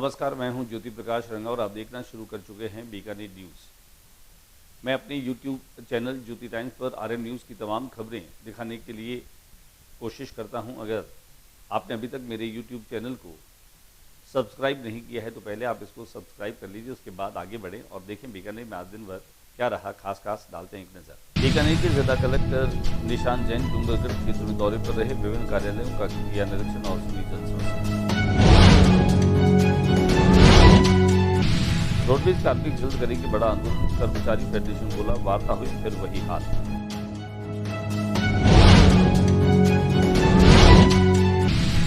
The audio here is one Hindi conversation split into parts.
नमस्कार, मैं हूं ज्योति प्रकाश रंगा और आप देखना शुरू कर चुके हैं बीकानेर न्यूज़। मैं अपने YouTube चैनल ज्योति टाइम्स पर RM न्यूज़ की तमाम खबरें दिखाने के लिए कोशिश करता हूं। अगर आपने अभी तक मेरे YouTube चैनल को सब्सक्राइब नहीं किया है तो पहले आप इसको सब्सक्राइब कर लीजिए, उसके बाद आगे बढ़ें और देखें बीकानेर में आज दिन भर क्या रहा। खास डालते हैं एक नज़र। बीकानेर के जिला कलेक्टर निशान जैन डूंगरगढ़ क्षेत्र में दौरे पर रहे, विभिन्न कार्यालयों का किया निरीक्षण और सुनी जन समस्या। रोडवेज कार्मिक जल्द करेंगे बड़ा आंदोलन, कर्मचारी फेडरेशन बोला, वार्ता हुई फिर वही हाल।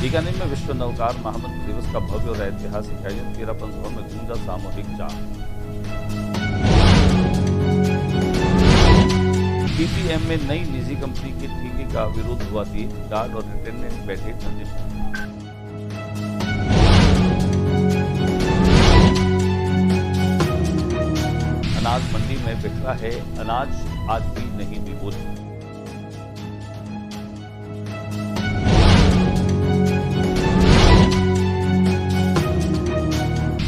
बीकानेर में विश्व नौकार महामंत्र दिवस का भव्य और ऐतिहासिक आयोजन, 13 पंथों में गूंजा सामूहिक जाप। पीपीएम में नई निजी कंपनी के ठेके का विरोध हुआ तेज, गार्ड और अटेंडेंट बैठे धरने पर। अनाज मंडी में बिखरा है अनाज, आज भी नहीं हुई बोली।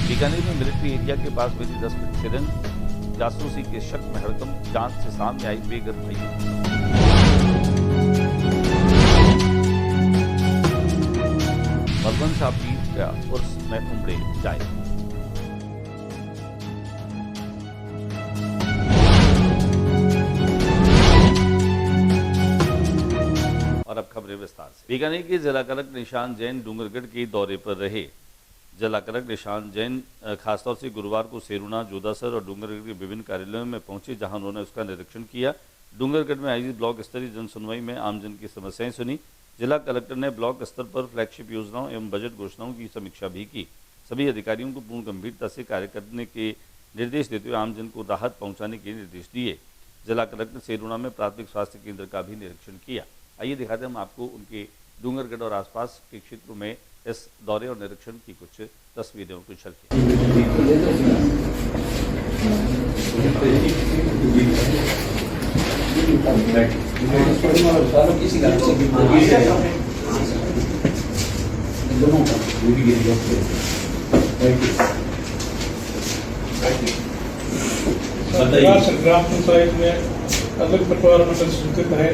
बीकानेर में मिलिट्री एरिया के पास मिली 10 फीट सिरंज, जासूसी के शक में हड़कंप, जांच से सामने आई बेघर भाई। बलवंत शाह पीर का उर्स में उमड़े जाए। और अब खबरें विस्तार से। बीकानेर के जिला कलेक्टर निशान जैन डूंगरगढ़ के दौरे पर रहे। जिला कलेक्टर निशान जैन खासतौर से गुरुवार को सेरुना, जोधासर और डूंगरगढ़ के विभिन्न कार्यालयों में पहुंचे, जहां उन्होंने उसका निरीक्षण किया। डूंगरगढ़ में आयोजित ब्लॉक स्तरीय जन सुनवाई में आमजन की समस्याएं सुनी। जिला कलेक्टर ने ब्लॉक स्तर पर फ्लैगशिप योजनाओं एवं बजट घोषणाओं की समीक्षा भी की। सभी अधिकारियों को पूर्ण गंभीरता से कार्य करने के निर्देश देते हुए आमजन को राहत पहुँचाने के निर्देश दिए। जिला कलेक्टर सेरुना में प्राथमिक स्वास्थ्य केंद्र का भी निरीक्षण किया। आइए दिखाते हैं हम आपको उनके डूंगरगढ़ और आसपास के क्षेत्रों में इस दौरे और निरीक्षण की कुछ तस्वीरें और कुछ झलकियां। ग्राम पंचायत में अलग पटवार मंडल स्वीकृत है,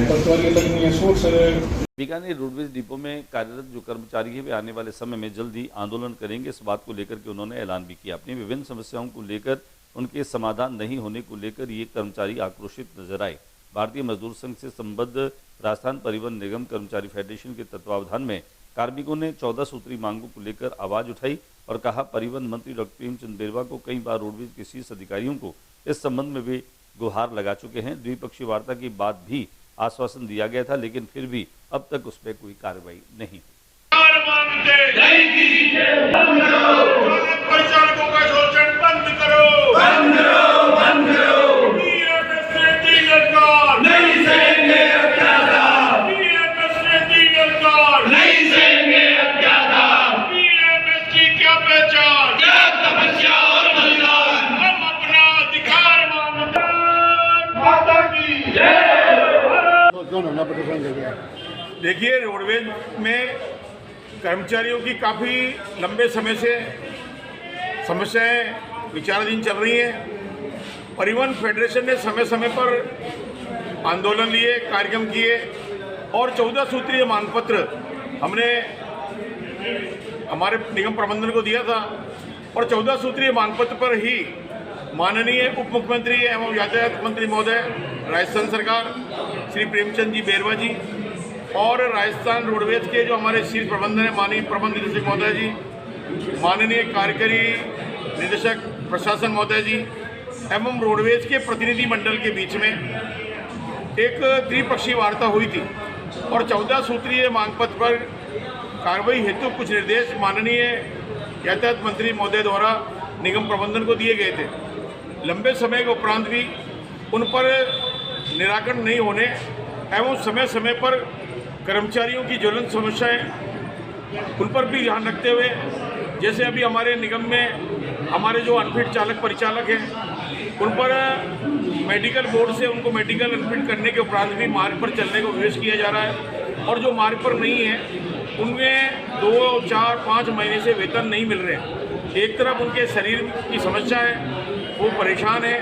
पटवारी अलग नहीं है। सोच बीकानेर रोडवेज डिपो में कार्यरत जो कर्मचारी है वे आने वाले समय में जल्द ही आंदोलन करेंगे। इस बात को लेकर के उन्होंने ऐलान भी किया। अपनी विभिन्न समस्याओं को लेकर उनके समाधान नहीं होने को लेकर ये कर्मचारी आक्रोशित नजर आए। भारतीय मजदूर संघ से संबद्ध राजस्थान परिवहन निगम कर्मचारी फेडरेशन के तत्वावधान में कार्मिकों ने 14 सूत्री मांगों को लेकर आवाज उठाई और कहा, परिवहन मंत्री डॉक्टर प्रेमचंद बेरवा को कई बार रोडवेज के शीर्ष अधिकारियों को इस संबंध में वे गुहार लगा चुके हैं। द्विपक्षीय वार्ता के बाद भी आश्वासन दिया गया था, लेकिन फिर भी अब तक उस पर कोई कार्रवाई नहीं हुई। देखिए, रोडवेज में कर्मचारियों की काफ़ी लंबे समय से समस्याएं विचाराधीन चल रही हैं। परिवहन फेडरेशन ने समय समय पर आंदोलन लिए, कार्यक्रम किए और 14 सूत्रीय मांगपत्र हमने हमारे निगम प्रबंधन को दिया था और 14 सूत्रीय मांगपत्र पर ही माननीय उप मुख्यमंत्री एवं यातायात मंत्री महोदय राजस्थान सरकार श्री प्रेमचंद जी बेरवा जी और राजस्थान रोडवेज के जो हमारे शीर्ष प्रबंधन है माननीय प्रबंध निदेशक महोदय जी, माननीय कार्यकारी निदेशक प्रशासन महोदय जी एवं रोडवेज के प्रतिनिधि मंडल के बीच में एक त्रिपक्षीय वार्ता हुई थी और 14 सूत्रीय मांगपत्र पर कार्रवाई हेतु कुछ निर्देश माननीय यातायात मंत्री महोदय द्वारा निगम प्रबंधन को दिए गए थे। लंबे समय के उपरांत भी उन पर निराकरण नहीं होने एवं समय समय पर कर्मचारियों की ज्वलंत समस्याएं उन पर भी ध्यान रखते हुए, जैसे अभी हमारे निगम में हमारे जो अनफिट चालक परिचालक हैं उन पर मेडिकल बोर्ड से उनको मेडिकल अनफिट करने के उपरांत भी मार्ग पर चलने को विवश किया जा रहा है और जो मार्ग पर नहीं है उनमें 2, 4, 5 महीने से वेतन नहीं मिल रहे हैं। एक तरफ उनके शरीर की समस्या है, वो परेशान है,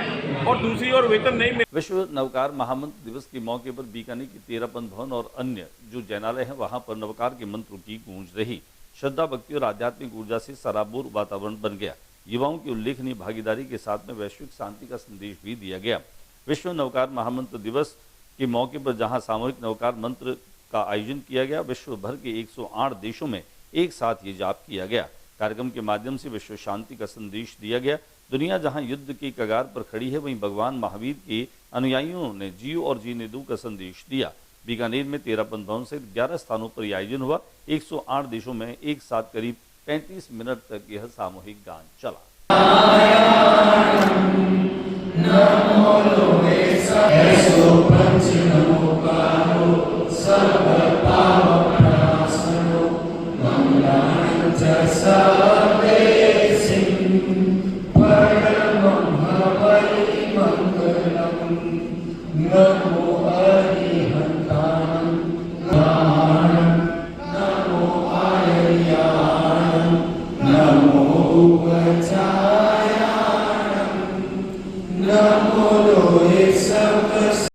और दूसरी ओर वेतन नहीं मिल। विश्व नवकार महामंत्र दिवस के मौके पर बीकानेर की तेरापंथ भवन और अन्य जो जैनालय हैं वहां पर नवकार के मंत्रों की गूंज रही। श्रद्धा, भक्ति और आध्यात्मिक ऊर्जा से सराबोर वातावरण बन गया। युवाओं की उल्लेखनीय भागीदारी के साथ में वैश्विक शांति का संदेश भी दिया गया। विश्व नवकार महामंत्र दिवस के मौके पर जहां सामूहिक नवकार मंत्र का आयोजन किया गया, विश्व भर के 108 देशों में एक साथ ये जाप किया गया। कार्यक्रम के माध्यम से विश्व शांति का संदेश दिया गया। दुनिया जहां युद्ध की कगार पर खड़ी है, वहीं भगवान महावीर के अनुयायियों ने जियो और जीने दो का संदेश दिया। बीकानेर में तेरापंथ भवन सहित 11 स्थानों पर यह आयोजन हुआ। 108 देशों में एक साथ करीब 35 मिनट तक यह सामूहिक गान चला।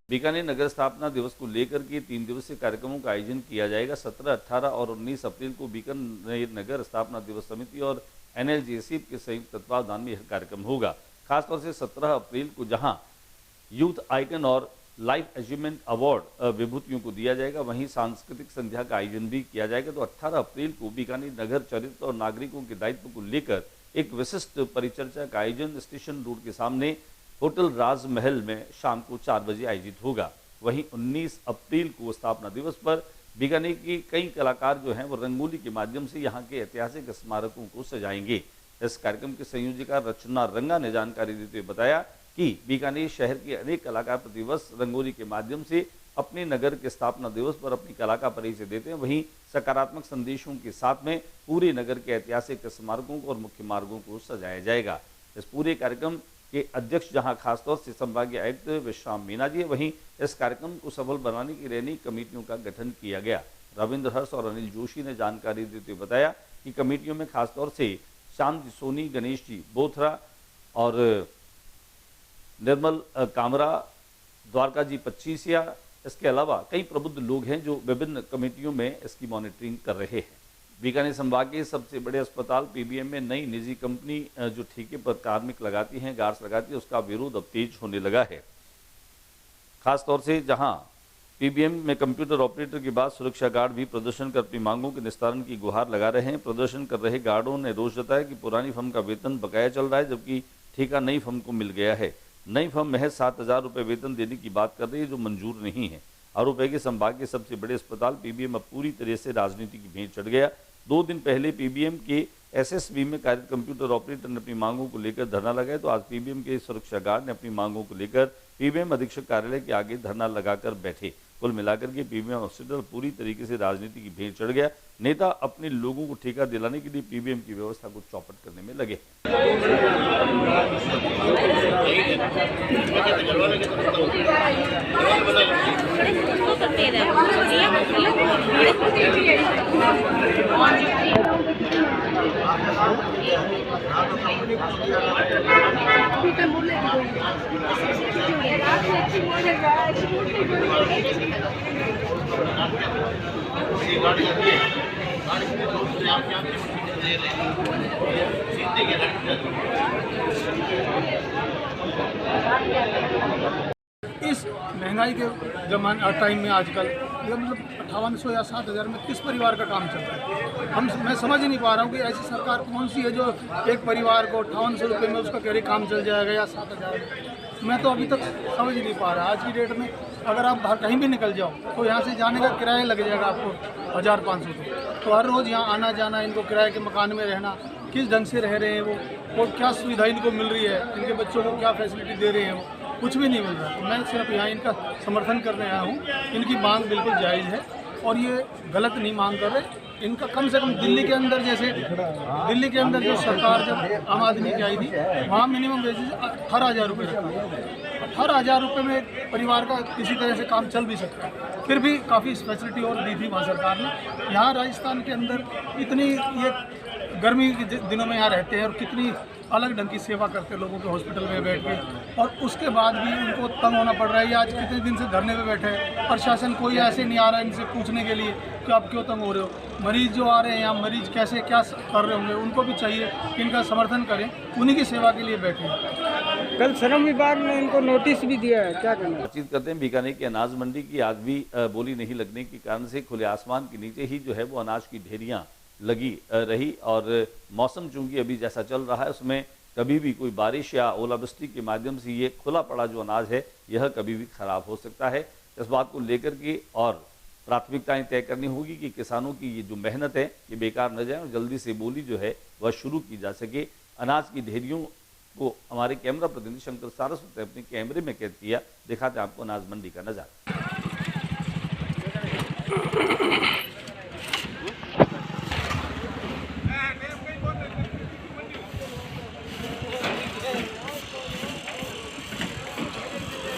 बीकानेर नगर स्थापना दिवस को लेकर के 3 दिवसीय कार्यक्रमों का आयोजन किया जाएगा। 17, 18 और 19 अप्रैल को बीकानेर नगर स्थापना दिवस समिति और NLJC के संयुक्त तत्वावधान में यह कार्यक्रम होगा। खासतौर से 17 अप्रैल को जहां यूथ आइकन और लाइफ अचीवमेंट अवार्ड विभूतियों को दिया जाएगा, वहीं सांस्कृतिक संध्या का आयोजन भी किया जाएगा। तो 18 अप्रैल को बीकानेर नगर चरित्र और नागरिकों के दायित्व को लेकर एक विशिष्ट परिचर्चा का आयोजन स्टेशन रोड के सामने होटल राजमहल में शाम को 4 बजे आयोजित होगा। वहीं 19 अप्रैल को स्थापना दिवस पर बीकानेर के कई कलाकार जो हैं वो रंगोली के माध्यम से यहाँ के ऐतिहासिक स्मारकों को सजाएंगे। इस कार्यक्रम के संयोजिका रचना रंगा ने जानकारी देते हुए बताया कि बीकानेर शहर के अनेक कलाकार प्रतिवर्ष रंगोली के माध्यम से अपने नगर के स्थापना दिवस पर अपनी कला का परिचय देते हैं। वहीं सकारात्मक संदेशों के साथ में पूरे नगर के ऐतिहासिक स्मारकों और मुख्य मार्गों को सजाया जाएगा। इस पूरे कार्यक्रम के अध्यक्ष जहां खासतौर से संभागीय आयुक्त विश्राम मीना जी है, वहीं इस कार्यक्रम को सफल बनाने के लिए अनेक कमेटियों का गठन किया गया। रविंद्र हर्ष और अनिल जोशी ने जानकारी देते हुए बताया कि कमेटियों में खासतौर से शांति सोनी, गणेश जी बोथरा और निर्मल कामरा, द्वारका जी 25, इसके अलावा कई प्रबुद्ध लोग हैं जो विभिन्न कमेटियों में इसकी मॉनिटरिंग कर रहे हैं। बीकानेर संभाग के सबसे बड़े अस्पताल PBM में नई निजी कंपनी जो ठेके पर कार्मिक लगाती हैं, गार्ड्स लगाती है, उसका विरोध अब तेज होने लगा है। खासतौर से जहां PBM में कंप्यूटर ऑपरेटर के बाद सुरक्षा गार्ड भी प्रदर्शन कर अपनी मांगों के निस्तारण की गुहार लगा रहे हैं। प्रदर्शन कर रहे गार्डों ने रोष जताया कि पुरानी फर्म का वेतन बकाया चल रहा है, जबकि ठेका नई फर्म को मिल गया है। नई फर्म महज 7,000 रुपये वेतन देने की बात कर रही है, जो मंजूर नहीं है। आरोप है कि संभाग के सबसे बड़े अस्पताल PBM अब पूरी तरह से राजनीति की भेंट चढ़ गया। 2 दिन पहले PBM के SSB में कार्यरत कंप्यूटर ऑपरेटर ने अपनी मांगों को लेकर धरना लगाया, तो आज PBM के सुरक्षा गार्ड ने अपनी मांगों को लेकर PBM अधीक्षक कार्यालय के आगे धरना लगाकर बैठे। कुल मिलाकर के PBM हॉस्पिटल पूरी तरीके से राजनीति की भेंट चढ़ गया। नेता अपने लोगों को ठेका दिलाने के लिए PBM की व्यवस्था को चौपट करने में लगे। इस महंगाई के जमाने टाइम में आजकल ये मतलब 5800 या 7,000 में किस परिवार का काम चलता है? मैं समझ ही नहीं पा रहा हूँ कि ऐसी सरकार कौन सी है जो एक परिवार को 5800 रुपये में उसका कह काम चल जाएगा या 7,000। मैं तो अभी तक समझ ही नहीं पा रहा। आज की डेट में अगर आप बाहर कहीं भी निकल जाओ तो यहाँ से जाने का किराया लग जाएगा आपको 1,500 रुपये। तो हर रोज़ यहाँ आना जाना, इनको किराए के मकान में रहना, किस ढंग से रह रहे हैं वो क्या सुविधा इनको मिल रही है, इनके बच्चों को क्या फैसिलिटी दे रहे हैं, वो कुछ भी नहीं मिल रहा। तो मैं सिर्फ यहाँ इनका समर्थन करने आया हूँ। इनकी मांग बिल्कुल जायज़ है और ये गलत नहीं मांग कर रहे। इनका कम से कम दिल्ली के अंदर, जैसे दिल्ली के अंदर जो सरकार जब आम आदमी की आई थी, वहाँ मिनिमम वेजेस 18,000 रुपये रखा। 18,000 रुपये में परिवार का किसी तरह से काम चल भी सकता है। फिर भी काफ़ी फैसिलिटी और दी थी वहाँ सरकार ने। यहाँ राजस्थान के अंदर इतनी ये गर्मी के दिनों में यहाँ रहते हैं और कितनी अलग ढंग की सेवा करते हैं लोगों के हॉस्पिटल में बैठ के, और उसके बाद भी उनको तंग होना पड़ रहा है। ये आज कितने दिन से धरने पे बैठे हैं, प्रशासन कोई ऐसे नहीं आ रहा है इनसे पूछने के लिए कि आप क्यों तंग हो रहे हो। मरीज जो आ रहे हैं यहाँ, मरीज कैसे क्या कर रहे होंगे, उनको भी चाहिए कि इनका समर्थन करें, उन्हीं की सेवा के लिए बैठे हैं। कल श्रम विभाग ने इनको नोटिस भी दिया है, क्या करना? बातचीत करते हैं बीकानेर की अनाज मंडी की। आज भी बोली नहीं लगने के कारण से खुले आसमान के नीचे ही जो है वो अनाज की ढेरियां लगी रही, और मौसम चूंकि अभी जैसा चल रहा है उसमें कभी भी कोई बारिश या ओलावृष्टि के माध्यम से ये खुला पड़ा जो अनाज है यह कभी भी खराब हो सकता है। इस बात को लेकर के और प्राथमिकताएं तय करनी होगी कि किसानों की ये जो मेहनत है ये बेकार न जाए और जल्दी से बोली जो है वह शुरू की जा सके। अनाज की ढेरियों को हमारे कैमरा प्रतिनिधि शंकर सारस्वत ने अपने कैमरे में कैद किया। दिखाते हैं आपको अनाज मंडी का नजारा।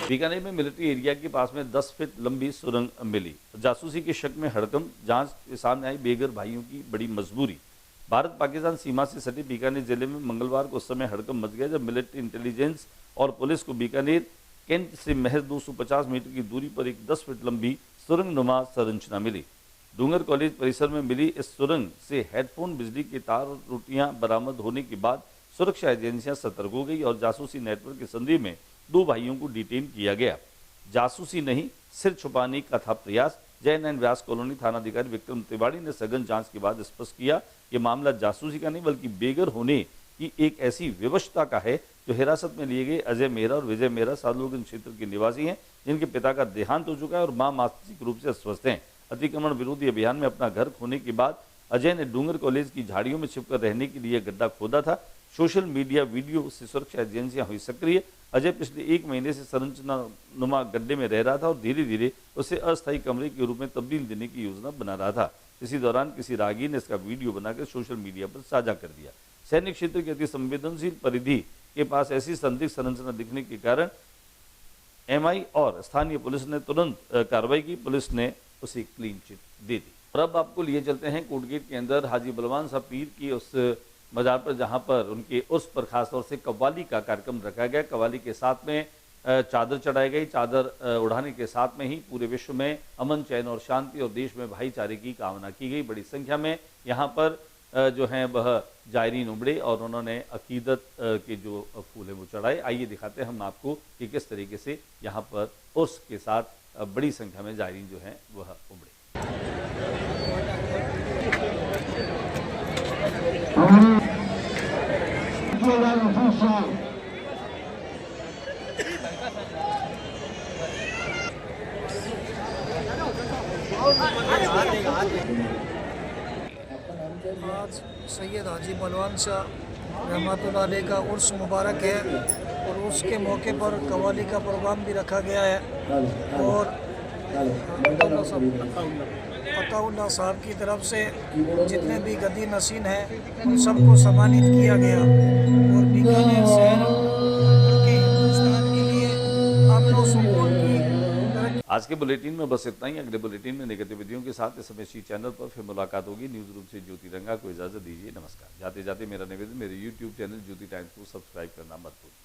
बीकानेर में मिलिट्री एरिया के पास में 10 फीट लंबी सुरंग मिली। जासूसी के शक में हड़कंप, जांच के सामने आई बेघर भाइयों की बड़ी मजबूरी। भारत पाकिस्तान सीमा से सटे बीकानेर जिले में मंगलवार को उस समय हड़कंप मच गया जब मिलिट्री इंटेलिजेंस और पुलिस को बीकानेर कैंट से महज 250 मीटर की दूरी पर एक 10 फीट लंबी सुरंगनुमा संरचना मिली। डूंगर कॉलेज परिसर में मिली इस सुरंग से हेडफोन, बिजली के तार और रोटियां बरामद होने के बाद सुरक्षा एजेंसियां सतर्क हो गई और जासूसी नेटवर्क के संदेह में 2 भाइयों को डिटेन किया गया। जासूसी नहीं, सिर छुपाने का था प्रयास। जय9 व्यास कॉलोनी थानाधिकारी विक्रम तिवाड़ी ने सघन जांच के बाद स्पष्ट किया कि मामला जासूसी का नहीं बल्कि बेघर होने की एक ऐसी विवशता का है। जो हिरासत में लिए गए अजय मेहरा और विजय मेहरा सादुलगंज क्षेत्र के निवासी हैं, जिनके पिता का देहांत हो चुका है और मां मानसिक रूप से अस्वस्थ हैं। अतिक्रमण विरोधी अभियान में अपना घर खोने के बाद अजय ने डूंगर कॉलेज की झाड़ियों में छिपकर रहने के लिए गड्ढा खोदा था। सोशल मीडिया वीडियो से सुरक्षा एजेंसियां हुई सक्रिय। अजय पिछले 1 महीने से संरचना नुमा गड्ढे में रह रहा था और धीरे धीरे उसे अस्थायी कमरे के रूप में तब्दील देने की योजना बना रहा था। इसी दौरान किसी राहगीर ने इसका वीडियो बनाकर सोशल मीडिया पर साझा कर दिया। सैनिक क्षेत्र की अति संवेदनशील परिधि के पास ऐसी संदिग्ध संरचना दिखने के कारण एमआई और स्थानीय पुलिस ने तुरंत कार्रवाई की। पुलिस ने उसे क्लीन चिट दे दी। और अब आपको लिए चलते हैं कोटगेट के अंदर हाजी बलवान साहब पीर की उस मजार पर जहां पर उनके उर्स पर खासतौर से कव्वाली का कार्यक्रम रखा गया। कव्वाली के साथ में चादर चढ़ाई गई। चादर उड़ाने के साथ में ही पूरे विश्व में अमन, चैन और शांति और देश में भाईचारे की कामना की गई। बड़ी संख्या में यहाँ पर जो हैं वह जायरीन उमड़े और उन्होंने अकीदत के जो फूल है वो चढ़ाए। आइए दिखाते हैं हम आपको कि किस तरीके से यहाँ पर उर्स के साथ बड़ी संख्या में जायरीन जो हैं वह उमड़े। आज सैयद हाजी बलवान शाह रहमतुल्लाह अलैह का उर्स मुबारक है और उसके मौके पर कव्वाली का प्रोग्राम भी रखा गया है और अताउल्लाह साहब की तरफ से जितने भी गद्दी नशीन हैं उन सबको सम्मानित किया गया और बीकानेर शहर बल्कि हिंदुस्तान के लिए अमन सुकून की। आज के बुलेटिन में बस इतना ही। अगले बुलेटिन में नई गतिविधियों के साथ इस समय चैनल पर फिर मुलाकात होगी। न्यूज रूम से ज्योति रंगा को इजाजत दीजिए। नमस्कार। जाते जाते मेरा निवेदन, मेरे यूट्यूब चैनल ज्योति टाइम्स को सब्सक्राइब करना मत भूलिए।